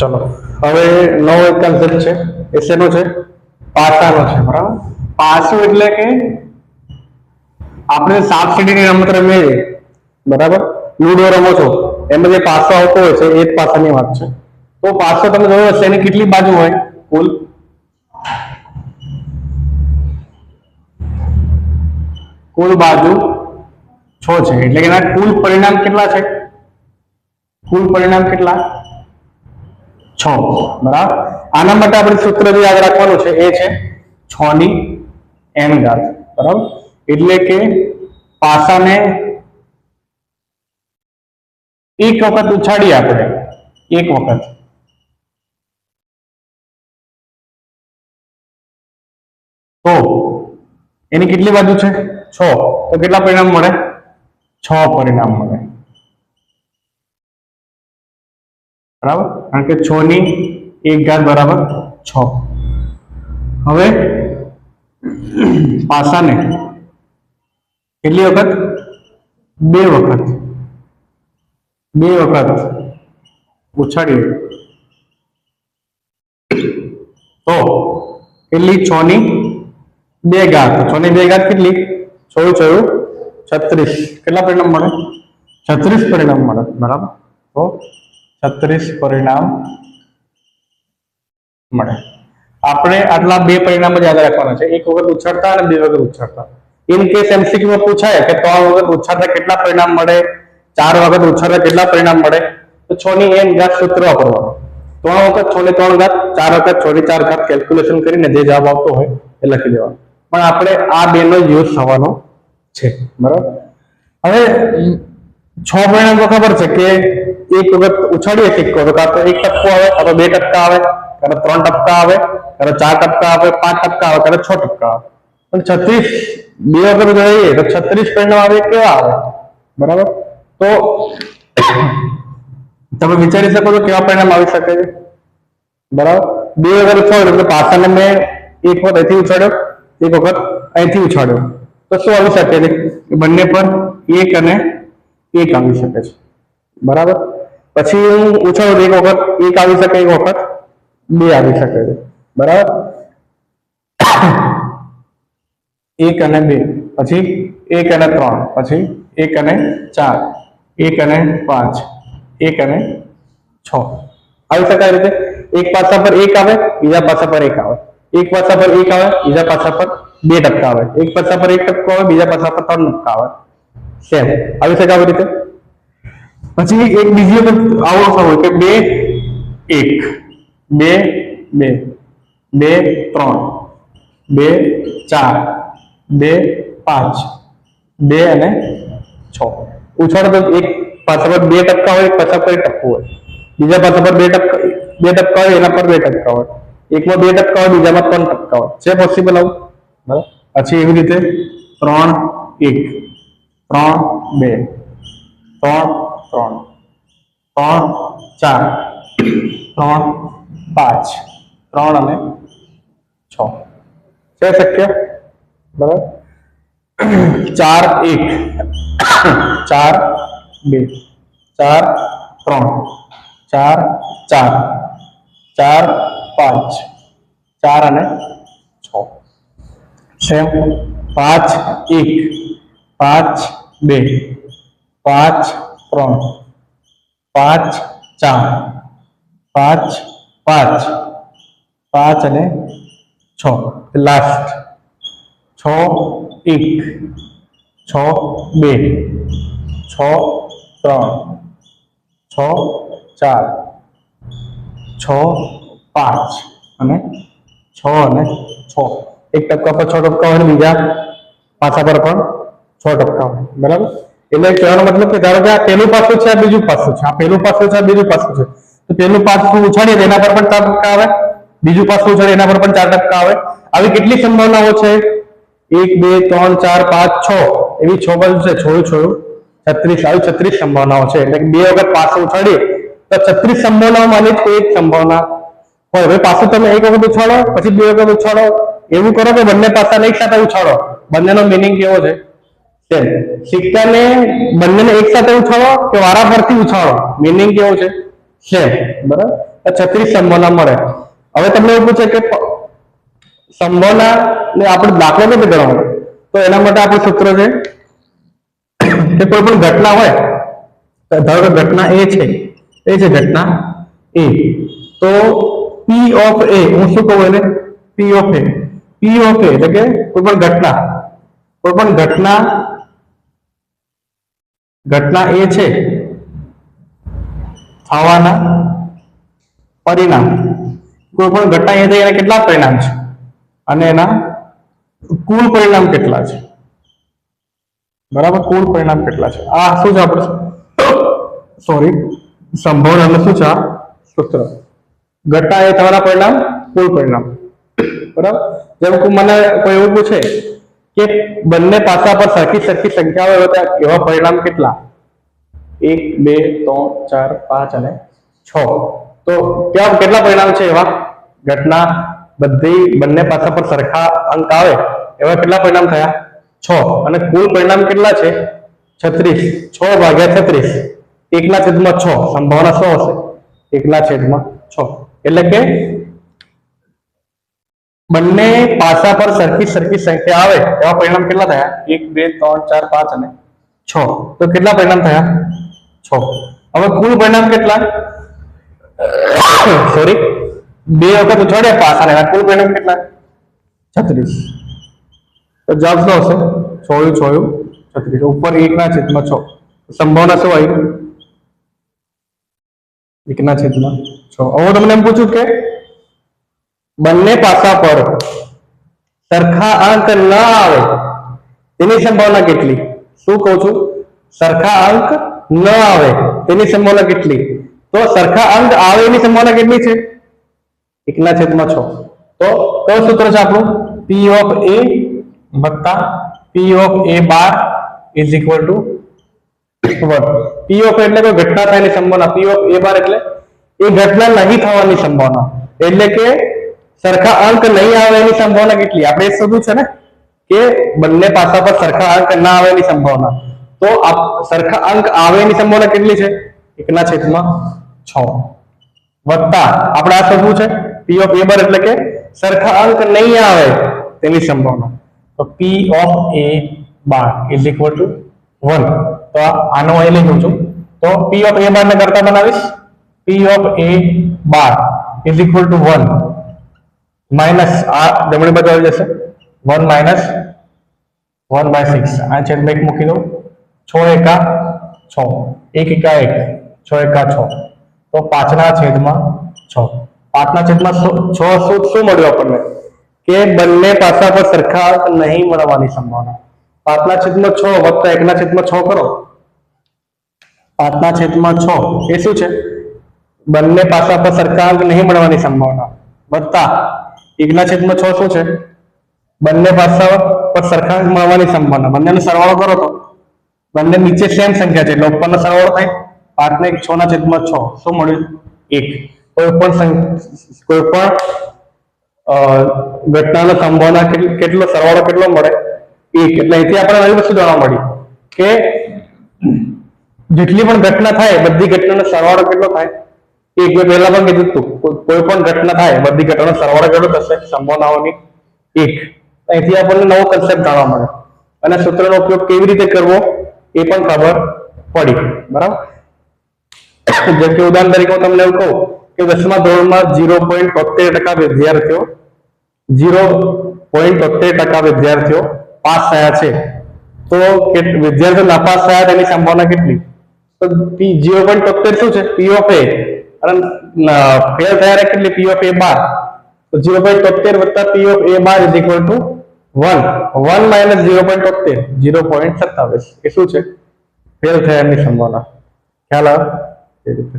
ચલો હવે નવો એક કન્સેપ્ટ છે એ શેનો છે પાસાનો છે બરાબર પાસો એટલે કે આપણે સાપ સીડીની રમત રમીએ છીએ બરાબર લૂડો રમો છો એમાં જે પાસો આવતો હોય છે એ જ પાસાની વાત છે તો પાસો તમે જોયો હશે એની કેટલી બાજુ હોય કુલ બાજુ 6 છે એટલે કે એના કુલ પરિણામ કેટલા છે કુલ પરિણામ કેટલા 6 બરાબર આના માટે આપણે સૂત્ર જે યાદ રાખવાનું છે એ છે 6 ની n ઘાત બરાબર એટલે કે પાસાને એક વખત ઉછાડીએ આપણે એક વખત તો એની કેટલી બાજુ છે 6 તો કેટલા પરિણામ મળે 6 પરિણામ મળે બરાબર કારણ કે 6 ની 1 ઘાત બરાબર 6 હવે પાસાને કેટલી વખત બે વખત ઉછાડીએ તો કેટલી 6 ની 2 ઘાત 6 ની 2 ઘાત કેટલી 6 36 કેટલા પરિણામ મળે 36 પરિણામ મળે બરાબર તો 36 પરિણામ મળે આપણે આટલા બે પરિણામ જ યાદ રાખવાના છે એક વખત ઉછાળતા અને બે વખત ઉછાળતા ઇન કેસ એમસીક્યુ માં પૂછાય કે 3 વખત ઉછાળતા કેટલા પરિણામ મળે 4 વખત ઉછાળતા કેટલા પરિણામ મળે તો 6 ની n ઘાત સૂત્ર વાપરવાનું 3 વખત 6 ની 3 ઘાત 4 વખત 6 ની 4 ઘાત કેલ્ક્યુલેશન કરીને જે જવાબ આવતો હોય એ લખી દેવાનો પણ આપણે આ બે નો યુઝ થવાનો છે બરાબર હવે 6 પરિણામ તો ખબર છે કે એક વખત ઉછાળીએ સિક્કો તો કાં તો 1 ટપકો આવે કાં તો 2 ટપકા આવે કાં તો 3 ટપકા આવે કાં તો 4 ટપકા આવે 5 ટપકા આવે કાં તો 6 ટપકા આવે પણ 36 બે વખત જોઈએ તો 36 પરિણામ આવે કેવા આવે બરાબર તો તમે વિચારી શકો છો કેવા પરિણામ આવી શકે છે બરાબર બે વખત ઉછાળ્યો એટલે પાસાને મેં એક વખત અહીંથી ઉછાળ્યો એક વખત અહીંથી ઉછાળ્યો તો શું આવી શકે છે બંને પર 1 અને 1 આવી શકે છે બરાબર પછી હું ઉછાળું એક વખત 1 આવી શકે એક વખત 2 આવી શકે છે બરાબર 1 અને 2 પછી 1 અને 3 પછી 1 અને 4 1 અને 5 1 અને 6 આવી શકે આ રીતે એક પાસા પર 1 આવે બીજા પાસા પર 1 આવે એક પાસા પર 1 આવે બીજા પાસા પર 2 ટપકા આવે એક પાસા પર 1 ટપકો આવે બીજા પાસા પર 3 ટપકા આવે સેમ આવી શકે આવી રીતે પછી એક બીજી વખત આવો હોય કે 2 1 2 2 2 3 2 4 2 5 2 અને 6 ઉછાળો તો એક પાસા પર 2 ટપકા હોય એક પાસા પર 1 ટપકું હોય બીજા પાસા પર 2 ટપકા હોય એના પર 2 ટપકા હોય એકમાં 2 ટપકા હોય બીજામાં 3 ટપકા હોય છે પોસિબલ આવું બરાબર પછી એવી રીતે 3 1 3 2 3 3 3 4 3 5 3 અને 6 છે શક્ય બરાબર 4 1 4 2 4 3 4 4 4 5 4 અને 6 સેમ 5 1 5 2 5 3 5 4 5 5 5 અને 6 લાસ્ટ 6 1 6 2 6 3 6 4 6 5 અને 6 અને 6 એક ટપકા પર 6 ટપકા હોય બીજા પાસા પર પણ 6 ટપકા હોય બરાબર એટલે કહેવાનો મતલબ કે ધારો કે આ પહેલું પાસું છે આ બીજું પાસું છે આ પહેલું પાસું છે આ બીજું પાસું છે તો પહેલું પાસું ઉછાળીએ એના પર પણ 4 ટપકા આવે બીજું પાસું ઉછાળીએ એના પર પણ 4 ટપકા આવે આવી કેટલી સંભાવનાઓ છે 1 2 3 4 5 6 એવી 6 બાજુ છે 6 36 આવી 36 સંભાવનાઓ છે એટલે કે બે વખત પાસું ઉછાળીએ તો 36 સંભાવનાઓમાંની કોઈ એક સંભાવના હોય હવે પાછું તમે એક વખત ઉછાળો પછી બે વખત ઉછાળો એવું કરો કે બંને પાસાને એક સાથે ઉછાળો બંનેનો મીનિંગ કેવો છે સેમ સિક્કાને બંનેને એક સાથે ઉછાળો કે વારાફરતી ઉછાળો મીનિંગ કેવો છે સેમ બરાબર 36 સંભાવના મળે. હવે તમને એવું પૂછે કે સંભાવના ને આપણે દાખલો કેવી રીતે ગણવાનો, તો એના માટે આપણું સૂત્ર છે કે કોઈ પણ ઘટના હોય, ધારો કે ઘટના એ છે ઘટના એ, તો પી ઓફ એ, હું શું કહું એને, પી ઓફ એ એટલે કે કોઈ પણ ઘટના એ છે થવાના પરિણામ, કોઈ પણ ઘટના એ થઈ એના કેટલા પરિણામ છે અને એના કુલ પરિણામ કેટલા છે, બરાબર, કુલ પરિણામ કેટલા છે. આ શું છે આપણે સોરી સંભાવનાનું શું છે આ સૂત્ર, ઘટના એ થવાના પરિણામ કુલ પરિણામ, બરાબર. જેમ કે મને કોઈ એવું પૂછે કે બંને પાસા પર સરખી સંખ્યાઓ હોય તો એવા પરિણામ કેટલા, 1 2 3 4 5 અને 6, તો ત્યાં કેટલા પરિણામ છે એવા, ઘટના બંને પાસા પર સરખા અંક આવે એવા કેટલા પરિણામ થયા, 6, અને કુલ પરિણામ કેટલા છે 36, 6 ભાગ્યા 36, 1/6, સંભાવના શું હશે 1/6, એટલે કે બંને પાસા પર સરખી સંખ્યા આવે એવા પરિણામ કેટલા થયા, 1 2 3 4 5 અને 6, તો કેટલા પરિણામ થયા 6. હવે કુલ પરિણામ કેટલા, સોરી 2 વખત ઉછાળ્યા પાસાને, કુલ પરિણામ કેટલા 36, તો જવાબ શું હશે 6 36, ઉપર 1/6, સંભાવના શું આવી 1/6. હવે તમને એમ પૂછું કે બંને પાસા પર સરખા અંક ન આવે તેની સંભાવના કેટલી, શું કહું છું, સરખા અંક ન આવે તેની સંભાવના કેટલી, તો સરખા અંક આવે એની સંભાવના કેટલી છે 1/6. તો કયું સૂત્ર છે આપણું, P of A વત્તા P of A bar is equal to 1. P of A એટલે કોઈ ઘટના થવાની સંભાવના, P of A બાર એટલે એ ઘટના નહીં થવાની સંભાવના, એટલે કે સરખા અંક નહીં આવે એની સંભાવના કેટલી, આપણે એ શોધવું છે ને કે બંને પાસા પર સરખા અંક ના આવે એની સંભાવના, તો સરખા અંક આવે એની સંભાવના કેટલી છે 1/6, વત્તા આપણે આ શોધવું છે P of A બાર એટલે કે સરખા અંક નહીં આવે તેની સંભાવના, તો P of A bar is equal to 1. તો આનો અહીં લઈ લઉં છું, તો P of A બાર ને કરતા બનાવીશ, P of A bar is equal to 1 minus આ જમણી બાજુ આવી જશે 1 માઇનસ 1/6, આ છેદમાં 1 મૂકી દઉં, 6 એકા 6, 1 એકા 1, 6 એકા 6, તો 5/6, 5/6 શું મળ્યું આપણને કે બંને પાસા પર સરખા અંક નહીં મળવાની સંભાવના, 5/6 વત્તા 1/6 કરો, 5/6 એ શું છે, બંને પાસા પર સરખા અંક નહીં મળવાની સંભાવના, વત્તા 1/6 શું છે, બંને પાસા પર સરખા અંક મળવાની સંભાવના, બંનેનો સરવાળો કરો તો બંને નીચે સેમ સંખ્યા છે એટલે ઉપરનો સરવાળો થાય, 5 ને 6/6 શું મળ્યું 1. કોઈ પણ ઘટનાનો સંભાવના કેટલો સરવાળો કેટલો મળે 1, એટલે અહીંથી આપણે આવી વસ્તુ જાણવા મળી કે જેટલી પણ ઘટના થાય બધી ઘટનાનો સરવાળો કેટલો થાય 1. પહેલા પણ કીધું હતું કોઈ પણ ઘટના થાય બધી ઘટનાનો સરવાળો કેટલો થશે સંભાવનાઓની 1. અહીંથી આપણને નવો કન્સેપ્ટ જાણવા મળે અને સૂત્રનો ઉપયોગ કેવી રીતે કરવો એ પણ ખબર પડી, બરાબર. જેમ કે ઉદાહરણ તરીકે હું તમને એવું કહું કે 10મા ધોરણમાં 0.73% વિદ્યાર્થીઓ 0.73% વિદ્યાર્થીઓ પાસ થયા છે, તો વિદ્યાર્થીઓ નાપાસ થયા તેની સંભાવના કેટલી, તો 0.73 શું છે P of A, અને ફેલ થયા કેટલી P of A બાર, તો 0.73 વત્તા P of A bar is equal to 1 minus 0.73 0.27, એ શું છે ફેલ થયાની સંભાવના, ખ્યાલ આવે એ રીતે.